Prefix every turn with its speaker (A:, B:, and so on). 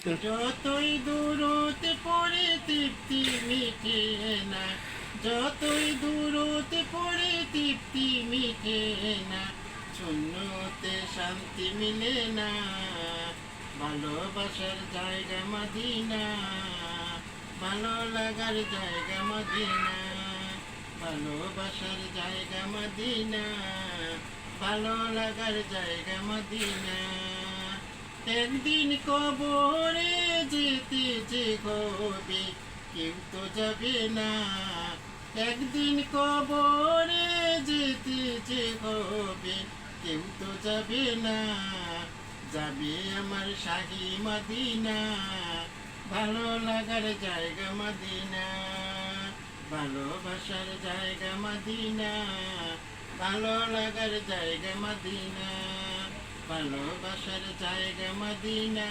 A: যতই দূরতে পড়ে তৃপ্তি মিটে না, যতই দূরতে পড়ে তৃপ্তি মিটে না, শূন্যতে শান্তি মিলে না, ভালোবাসার জায়গা মদিনা, ভালো লাগার জায়গা মদিনা, ভালোবাসার জায়গা মদিনা, ভালো লাগার জায়গা মদিনা। একদিন কবরে যেতে যে হবে কেউ তো যাবে না, একদিন কবরে যেতে যে হবে কেউ তো যাবে না, যাবে আমার শাহী মদিনা, ভালো লাগার জায়গা মদিনা, ভালোবাসার জায়গা মদিনা, ভালো লাগার জায়গা মদিনা, ভালোবাসার জায়গা মদিনা।